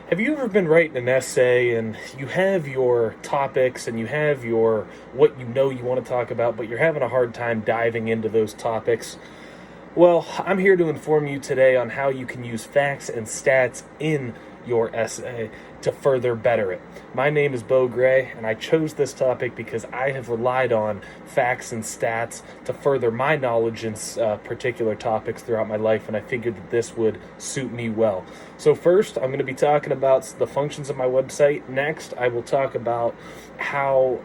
Have you ever been writing an essay and you have your topics and you have your what you want to talk about, but you're having a hard time diving into those topics? Well, I'm here to inform you today on how you can use facts and stats in your essay to further better it. My name is Bo Gray, and I chose this topic because I have relied on facts and stats to further my knowledge in particular topics throughout my life, and I figured that this would suit me well. So first, I'm going to be talking about the functions of my website. Next, I will talk about how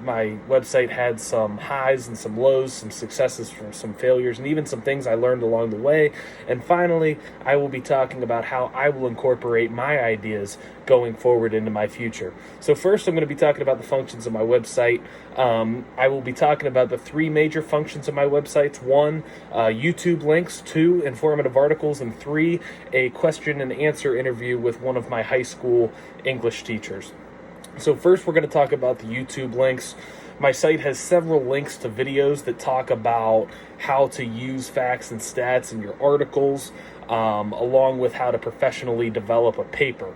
my website had some highs and some lows, some successes, some failures, and even some things I learned along the way. And finally, I will be talking about how I will incorporate my ideas going forward into my future. So first, I'm going to be talking about the functions of my website. I will be talking about the three major functions of my websites. One, YouTube links. Two, informative articles. And three, a question and answer interview with one of my high school English teachers. So first, we're going to talk about the YouTube links. My site has several links to videos that talk about how to use facts and stats in your articles, along with how to professionally develop a paper.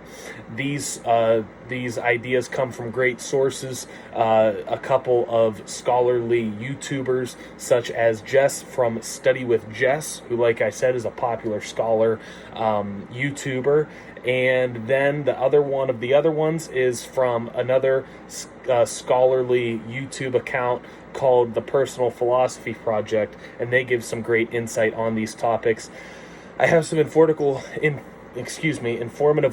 These ideas come from great sources, a couple of scholarly YouTubers, such as Jess from Study with Jess, who, like I said, is a popular scholar YouTuber. And then the other one of the other ones is from another scholarly YouTube account called the Personal Philosophy Project, and they give some great insight on these topics. I have some informative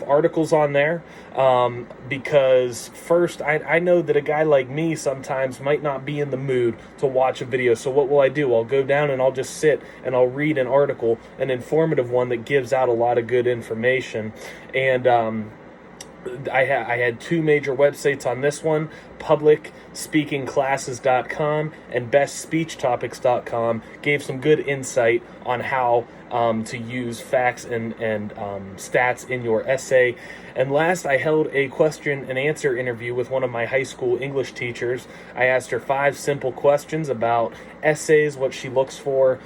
articles on there, because first, I know that a guy like me sometimes might not be in the mood to watch a video. So what will I do? I'll go down and I'll just sit and I'll read an article, an informative one that gives out a lot of good information. And I had two major websites on this one, publicspeakingclasses.com and bestspeechtopics.com, gave some good insight on how to use facts and stats in your essay. And last, I held a question and answer interview with one of my high school English teachers. I asked her 5 simple questions about essays, what she looks for,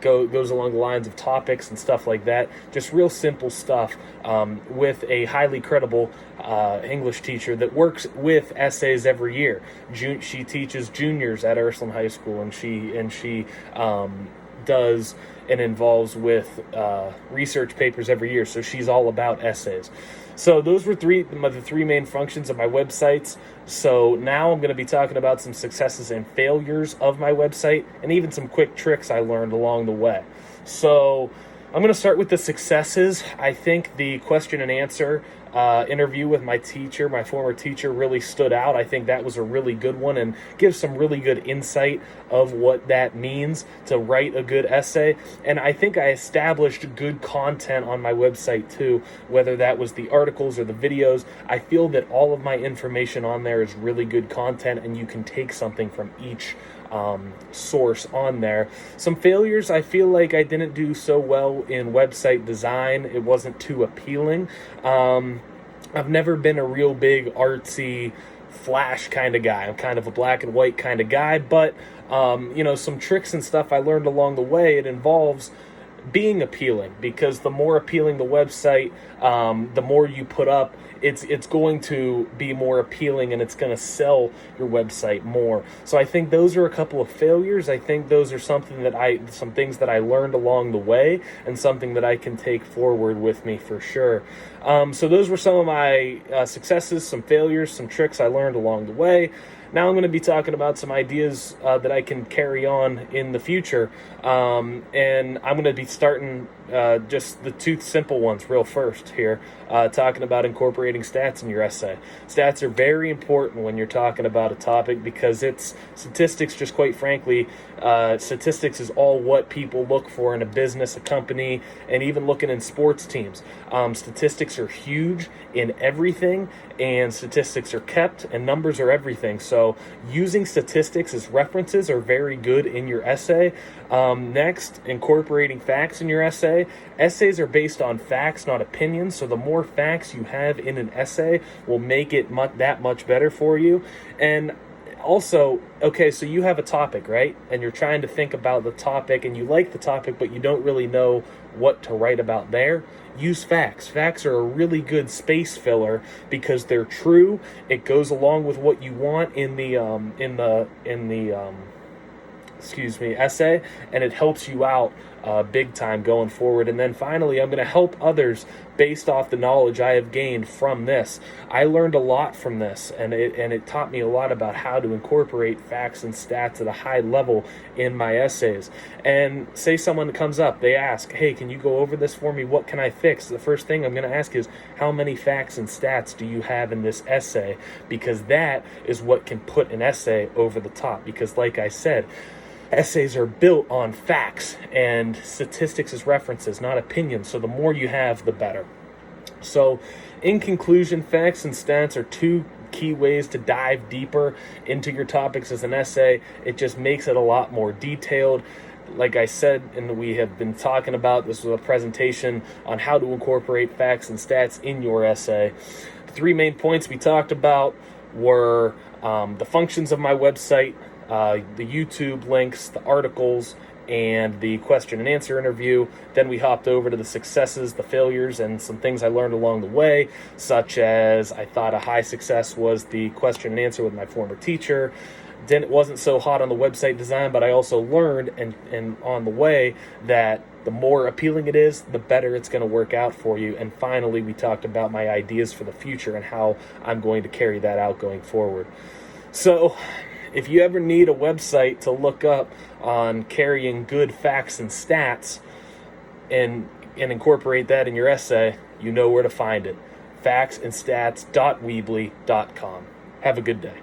goes along the lines of topics and stuff like that. Just real simple stuff, with a highly credible English teacher that works with essays every year. She teaches juniors at Ursuline High School, and she does and involves with research papers every year. So she's all about essays. So those were the three main functions of my websites. So now I'm going to be talking about some successes and failures of my website, and even some quick tricks I learned along the way. So I'm going to start with the successes. I think the question and answer interview with my former teacher, really stood out. I think that was a really good one and gives some really good insight of what that means to write a good essay. And I think I established good content on my website too, whether that was the articles or the videos. I feel that all of my information on there is really good content, and you can take something from each source on there. Some failures, I feel like I didn't do so well in website design. It wasn't too appealing. I've never been a real big artsy flash kind of guy. I'm kind of a black and white kind of guy, but some tricks and stuff I learned along the way. It involves being appealing, because the more appealing the website, the more you put up, it's going to be more appealing, and it's going to sell your website more. So I think those are a couple of failures. I think those are some things that I learned along the way, and something that I can take forward with me for sure. So those were some of my successes, some failures, some tricks I learned along the way. Now I'm going to be talking about some ideas that I can carry on in the future, and I'm going to be starting just the 2 simple ones real first here, talking about incorporating stats in your essay. Stats are very important when you're talking about a topic, because it's statistics. Just quite frankly, statistics is all what people look for in a business, a company, and even looking in sports teams. Statistics are huge in everything, and statistics are kept, and numbers are everything. So using statistics as references are very good in your essay. Next, incorporating facts in your essay. Essays are based on facts, not opinions. So the more facts you have in an essay will make it that much better for you. And Also, okay, so you have a topic, right? And you're trying to think about the topic and you like the topic, but you don't really know what to write about there. Use facts. Facts are a really good space filler because they're true. It goes along with what you want in the essay, and it helps you out big time going forward. And then finally, I'm going to help others based off the knowledge I have gained from this. I learned a lot from this, and it taught me a lot about how to incorporate facts and stats at a high level in my essays. And say someone comes up, they ask, hey, can you go over this for me? What can I fix? The first thing I'm going to ask is, how many facts and stats do you have in this essay? Because that is what can put an essay over the top. Because like I said, essays are built on facts and statistics as references, not opinions. So the more you have, the better. So in conclusion, facts and stats are two key ways to dive deeper into your topics as an essay. It just makes it a lot more detailed. Like I said, and we have been talking about, this was a presentation on how to incorporate facts and stats in your essay. The three main points we talked about were the functions of my website, the YouTube links, the articles, and the question and answer interview. Then we hopped over to the successes, the failures, and some things I learned along the way, such as I thought a high success was the question and answer with my former teacher. Then it wasn't so hot on the website design, but I also learned and on the way that the more appealing it is, the better it's going to work out for you. And finally, we talked about my ideas for the future and how I'm going to carry that out going forward. So if you ever need a website to look up on carrying good facts and stats and incorporate that in your essay, you know where to find it. factsandstats.weebly.com. Have a good day.